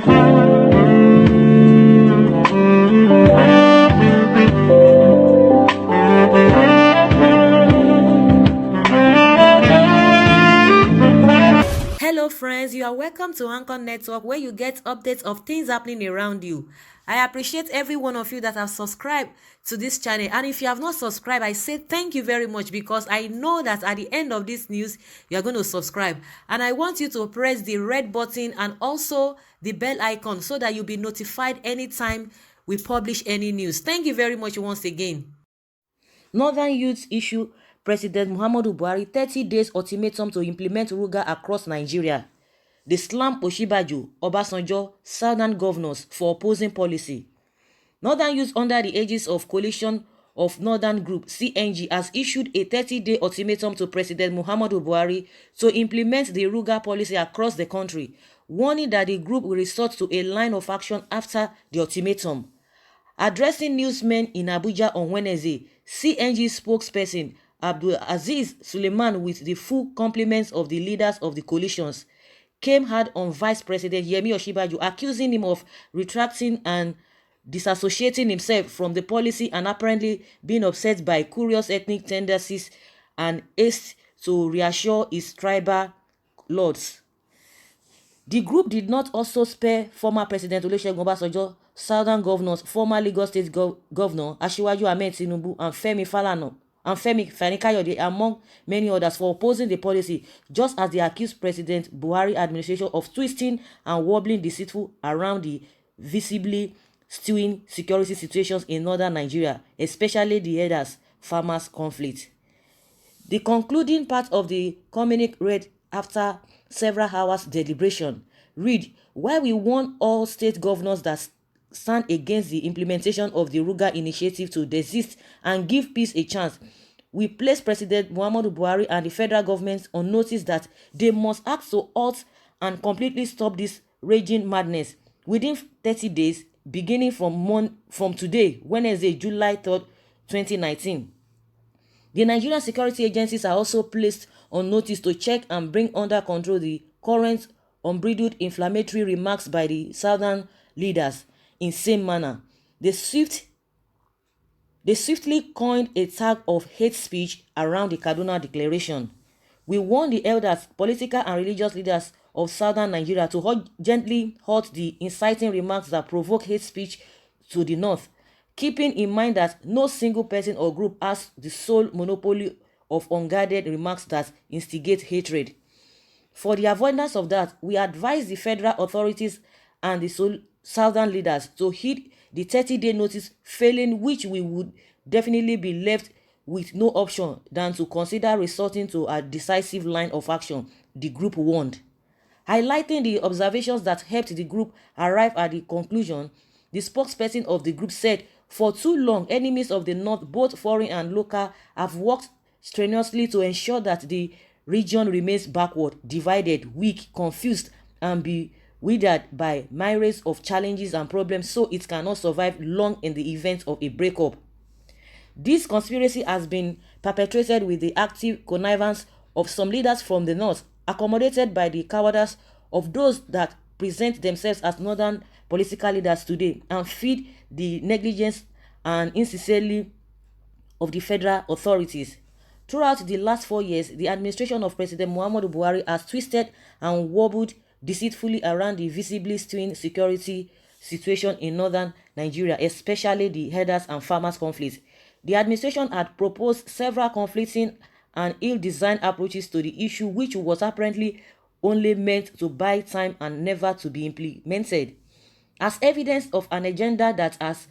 Hello, friends. You are welcome to Anchor Network, where you get updates of things happening around you. I appreciate every one of you that have subscribed to this channel. And if you have not subscribed, I say thank you very much, because I know that at the end of this news, you are going to subscribe. And I want you to press the red button and also the bell icon so that you'll be notified anytime we publish any news. Thank you very much once again. Northern youths issue President Muhammadu Buhari 30 days ultimatum to implement Ruga across Nigeria. They slam Osinbajo, Obasanjo, Southern governors for opposing policy. Northern youths under the aegis of Coalition of Northern Group (CNG) has issued a 30-day ultimatum to President Muhammadu Buhari to implement the Ruga policy across the country, warning that the group will resort to a line of action after the ultimatum. Addressing newsmen in Abuja on Wednesday, CNG spokesperson Abdulaziz Suleiman, with the full compliments of the leaders of the coalitions, came hard on Vice President Yemi Osinbajo, accusing him of retracting and disassociating himself from the policy and apparently being upset by curious ethnic tendencies and haste to reassure his tribal lords. The group did not also spare former President Olusegun Obasanjo, Southern governors, former Lagos State Governor Asiwaju Ahmed Tinubu, and Femi Fani-Kayode, among many others, for opposing the policy, just as they accused President Buhari administration of twisting and wobbling deceitful around the visibly stewing security situations in northern Nigeria, especially the herders farmers conflict. The concluding part of the communique read after several hours deliberation read, "While we want all state governors that stand against the implementation of the Ruga initiative to desist and give peace a chance, we place President Muhammadu Buhari and the federal government on notice that they must act to halt and completely stop this raging madness within 30 days, beginning from today, Wednesday, July 3rd, 2019. The Nigerian security agencies are also placed on notice to check and bring under control the current unbridled inflammatory remarks by the southern leaders in same manner. They swiftly coined a tag of hate speech around the Kaduna Declaration. We warn the elders, political and religious leaders of southern Nigeria to gently halt the inciting remarks that provoke hate speech to the north, keeping in mind that no single person or group has the sole monopoly of unguarded remarks that instigate hatred. For the avoidance of that, we advise the federal authorities and the southern leaders to heed the 30-day notice, failing which we would definitely be left with no option than to consider resorting to a decisive line of action, the group warned. Highlighting the observations that helped the group arrive at the conclusion, the spokesperson of the group said, "For too long, enemies of the North, both foreign and local, have worked strenuously to ensure that the region remains backward, divided, weak, confused, and bewildered by myriads of challenges and problems, so it cannot survive long in the event of a breakup. This conspiracy has been perpetrated with the active connivance of some leaders from the North, accommodated by the cowardice of those that present themselves as northern political leaders today, and feed the negligence and insincerity of the federal authorities. Throughout the last 4 years, the administration of President Muhammadu Buhari has twisted and wobbled deceitfully around the visibly stewing security situation in northern Nigeria, especially the herders and farmers conflict. The administration had proposed several conflicting and ill-designed approaches to the issue, which was apparently only meant to buy time and never to be implemented. As evidence of an agenda that has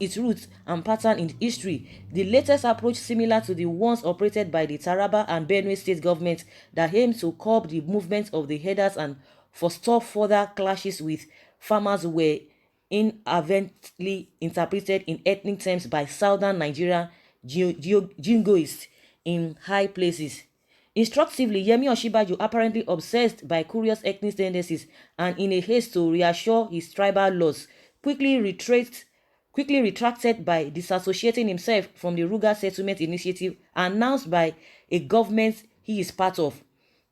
its roots and pattern in history, the latest approach, similar to the ones operated by the Taraba and Benue state governments that aim to curb the movement of the herders and forestall further clashes with farmers, were inadvertently interpreted in ethnic terms by southern Nigerian jingoists in high places. Instructively, Yemi Osinbajo, apparently obsessed by curious ethnic tendencies and in a haste to reassure his tribal lords, quickly retracted by disassociating himself from the Ruga settlement initiative announced by a government he is part of.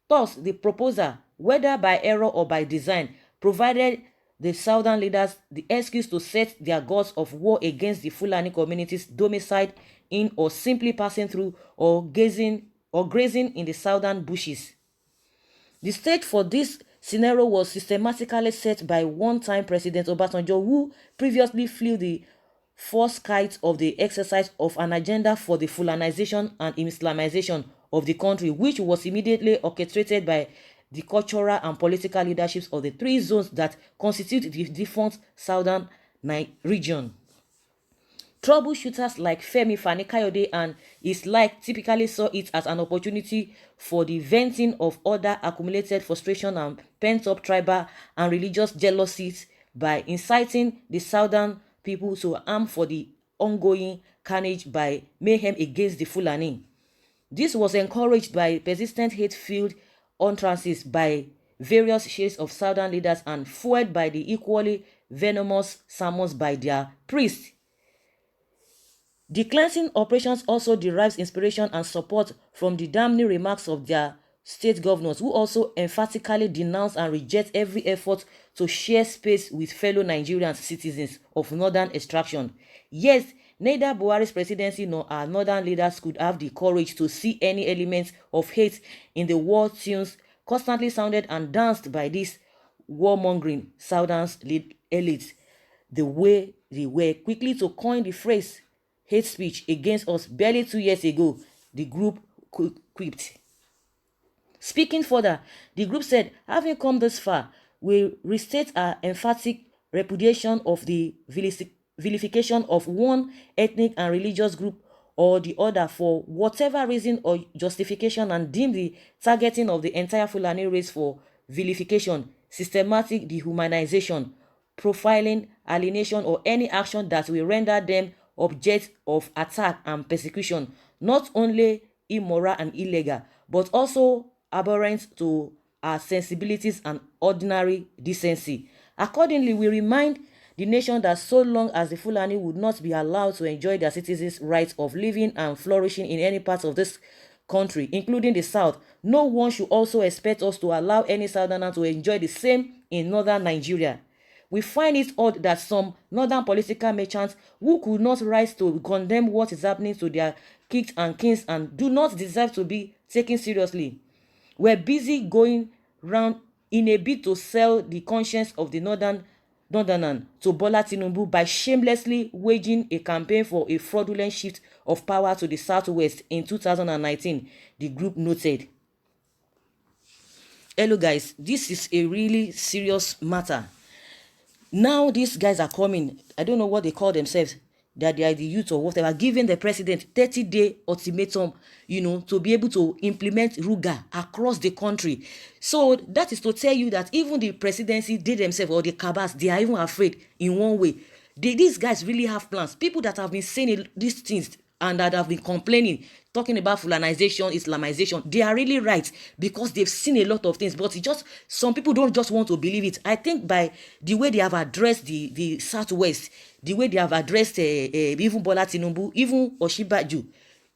Thus, the proposal, whether by error or by design, provided the southern leaders the excuse to set their gods of war against the Fulani communities domiciled in or simply passing through or grazing in the southern bushes. The stage for this scenario was systematically set by one-time President Obasanjo, who previously flew the first kite of the exercise of an agenda for the Fulanization and Islamization of the country, which was immediately orchestrated by the cultural and political leaderships of the three zones that constitute the defunct southern region. Troubleshooters like Femi Fani-Kayode and his like typically saw it as an opportunity for the venting of other accumulated frustration and pent-up tribal and religious jealousies by inciting the southern people to arm for the ongoing carnage by mayhem against the Fulani. This was encouraged by persistent hate-filled utterances by various shades of southern leaders and fueled by the equally venomous sermons by their priests. The cleansing operations also derives inspiration and support from the damning remarks of their state governors, who also emphatically denounce and reject every effort to share space with fellow Nigerian citizens of northern extraction. Yes, neither Buhari's presidency nor our northern leaders could have the courage to see any elements of hate in the war tunes constantly sounded and danced by these warmongering southern elites, the way they were quickly to coin the phrase hate speech against us barely 2 years ago, the group quipped. Speaking further, the group said, having come this far, we restate our emphatic repudiation of the vilification of one ethnic and religious group or the other for whatever reason or justification, and deem the targeting of the entire Fulani race for vilification, systematic dehumanization, profiling, alienation, or any action that will render them object of attack and persecution, not only immoral and illegal, but also abhorrent to our sensibilities and ordinary decency. Accordingly, we remind the nation that so long as the Fulani would not be allowed to enjoy their citizens' rights of living and flourishing in any part of this country, including the south, no one should also expect us to allow any southerner to enjoy the same in northern Nigeria. We find it odd that some northern political merchants who could not rise to condemn what is happening to their kings and kings and do not deserve to be taken seriously were busy going round in a bid to sell the conscience of the northern to Bola Tinubu by shamelessly waging a campaign for a fraudulent shift of power to the southwest in 2019, the group noted. Hello guys, this is a really serious matter. Now these guys are coming, I don't know what they call themselves, that they are the youth or whatever, giving the president 30-day ultimatum, to be able to implement Ruga across the country. So that is to tell you that even the presidency, they themselves, or the cabals, they are even afraid in one way. These guys really have plans. People that have been saying these things and that have been complaining, talking about Fulanization, Islamization, they are really right because they've seen a lot of things. But it just, some people don't just want to believe it. I think by the way they have addressed the Southwest, the way they have addressed even Bola Tinubu, even Osinbajo,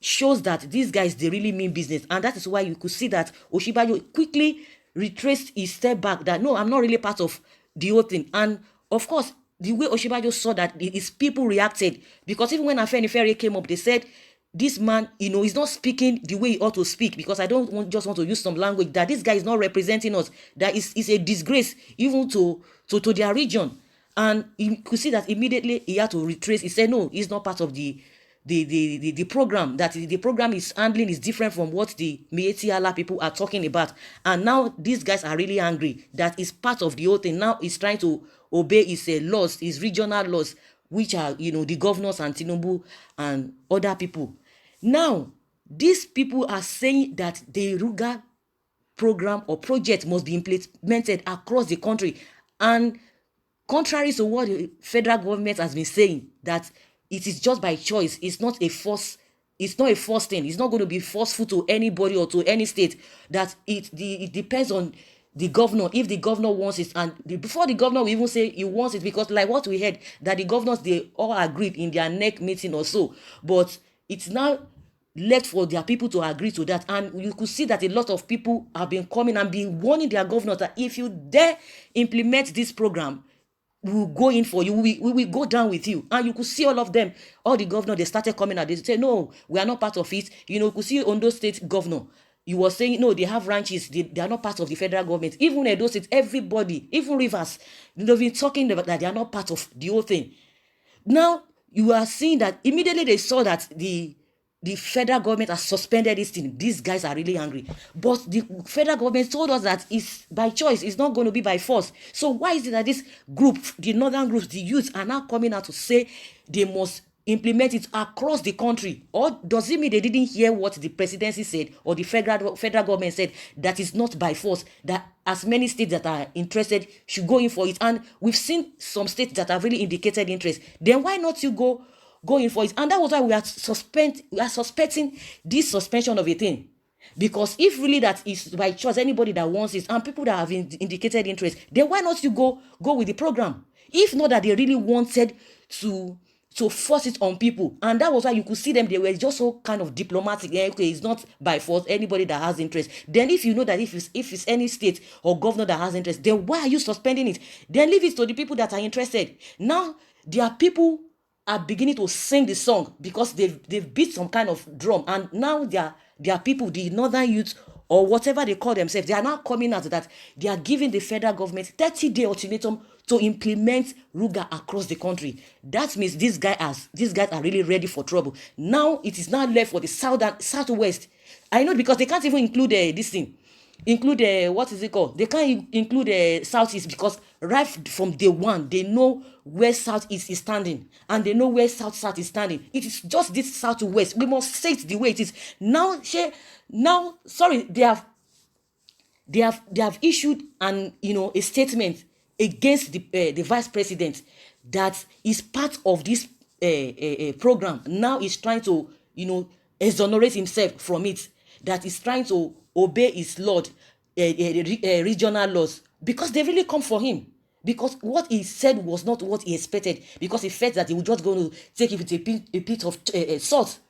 shows that these guys, they really mean business. And that is why you could see that Osinbajo quickly retraced his step back, that no, I'm not really part of the whole thing. And of course, the way Osinbajo saw that, his people reacted, because even when Afenifere came up, they said, this man, he's not speaking the way he ought to speak, because I don't just want to use some language, that this guy is not representing us, that is a disgrace even to their region. And you could see that immediately he had to retrace. He said, no, he's not part of the program, that the program is handling is different from what the Miyetti Allah people are talking about. And now these guys are really angry that is part of the whole thing. Now he's trying to obey his laws, his regional laws, which are, the governors and Tinubu and other people. Now, these people are saying that the Ruga program or project must be implemented across the country. And contrary to what the federal government has been saying, that it is just by choice, it's not a force thing, it's not going to be forceful to anybody or to any state, that it depends on the governor, if the governor wants it. And before the governor will even say he wants it, because like what we heard, that the governors, they all agreed in their neck meeting or so, but it's now left for their people to agree to that. And you could see that a lot of people have been coming and been warning their governors that if you dare implement this program, we will go in for you. We will go down with you. And you could see all of them, all the governors, they started coming out. They say, no, we are not part of it. You could see Ondo State governor. You were saying, no, they have ranches. They are not part of the federal government. Even Edo State, everybody, even Rivers, they've been talking about that they are not part of the whole thing. Now, you are seeing that immediately they saw that the federal government has suspended this thing. These guys are really angry. But the federal government told us that it's by choice. It's not going to be by force. So why is it that this group, the northern groups, the youth, are now coming out to say they must implement it across the country? Or does it mean they didn't hear what the presidency said or the federal government said, that is not by force, that as many states that are interested should go in for it? And we've seen some states that have really indicated interest. Then why not you go in for it? And that was why we are suspecting this suspension of a thing. Because if really that is by choice, anybody that wants it, and people that have indicated interest, then why not you go with the program? If not that they really wanted to force it on people. And that was why you could see them, they were just so kind of diplomatic. Okay, it's not by force, anybody that has interest. Then if you know that if it's any state or governor that has interest, then why are you suspending it? Then leave it to the people that are interested. Now there are people are beginning to sing the song because they've beat some kind of drum, and now there are people, the northern youth or whatever they call themselves, they are now coming out that they are giving the federal government 30-day ultimatum to implement Ruga across the country. That means these guys are really ready for trouble. Now it is now left for the southwest. I know, because they can't even include this thing. Include what is it called? They can't include southeast, because right from day one they know where southeast is standing, and they know where south is standing. It is just this southwest. We must say it the way it is. Now, sorry, they have issued a statement against the vice president that is part of this program. Now is trying to exonerate himself from it, that is trying to obey his lord, regional laws, because they really come for him. Because what he said was not what he expected, because he felt that he was just going to take it with a bit of salt.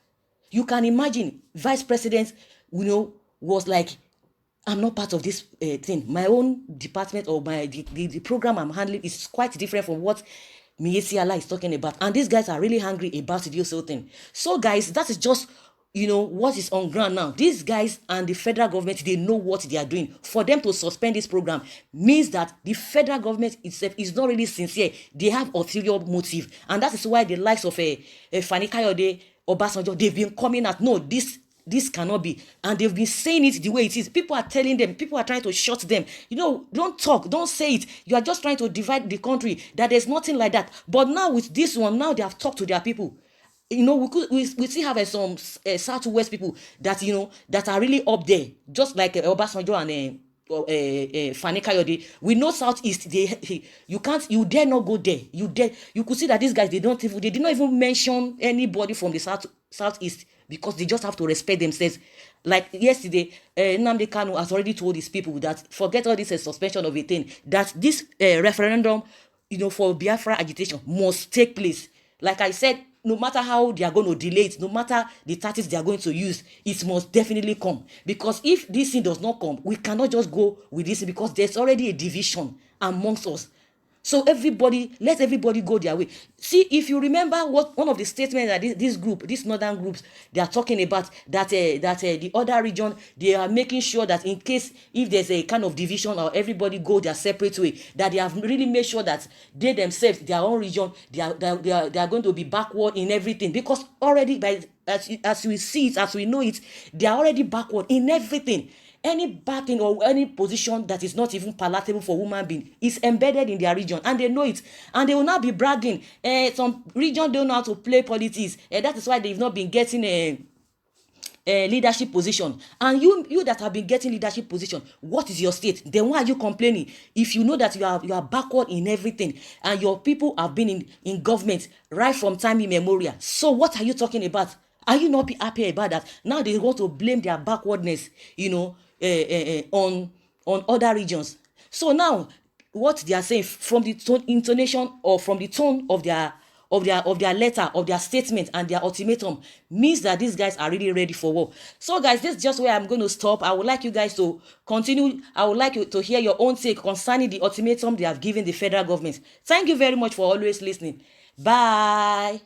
You can imagine, vice president, was like, I'm not part of this thing. My own department or the program I'm handling is quite different from what Miyetti Allah is talking about. And these guys are really hungry about this whole thing. So guys, that is just what is on ground now. These guys and the federal government, they know what they are doing. For them to suspend this program means that the federal government itself is not really sincere. They have ulterior motive, and that is why the likes of Fani Kayode, Obasanjo, they've been coming out. No, this cannot be, and they've been saying it the way it is. People are telling them, people are trying to shut them. Don't talk, don't say it. You are just trying to divide the country. That there's nothing like that. But now with this one, now they have talked to their people. We still have some southwest people that that are really up there, just like Obasanjo and Fani Kayode. We know southeast, you dare not go there. You could see that these guys, they did not even mention anybody from the southeast, because they just have to respect themselves. Like yesterday, Nnamdi Kanu has already told his people that forget all this suspension of a thing, that this referendum for Biafra agitation must take place. Like I said, no matter how they are going to delay it, no matter the tactics they are going to use, it must definitely come. Because if this thing does not come, we cannot just go with this, because there's already a division amongst us. So let everybody go their way. See, if you remember what one of the statements that these northern groups, they are talking about, that the other region, they are making sure that in case if there's a kind of division or everybody go their separate way, that they have really made sure that they themselves, their own region, they are going to be backward in everything, because already as we see it, as we know it, they are already backward in everything. Any bad thing or any position that is not even palatable for human being is embedded in their region, and they know it, and they will not be bragging. Some region don't know how to play politics, that is why they've not been getting a leadership position. And you that have been getting leadership position, what is your state? Then why are you complaining? If you know that you are backward in everything, and your people have been in government right from time immemorial, so what are you talking about? Are you not be happy about that? Now they want to blame their backwardness, on other regions. So now what they are saying, from the intonation or from the tone of their of their letter, of their statement and their ultimatum means that these guys are really ready for war. So guys, this is just where I'm going to stop. I would like you guys to continue. I would like you to hear your own take concerning the ultimatum they have given the federal government. Thank you very much for always listening. Bye.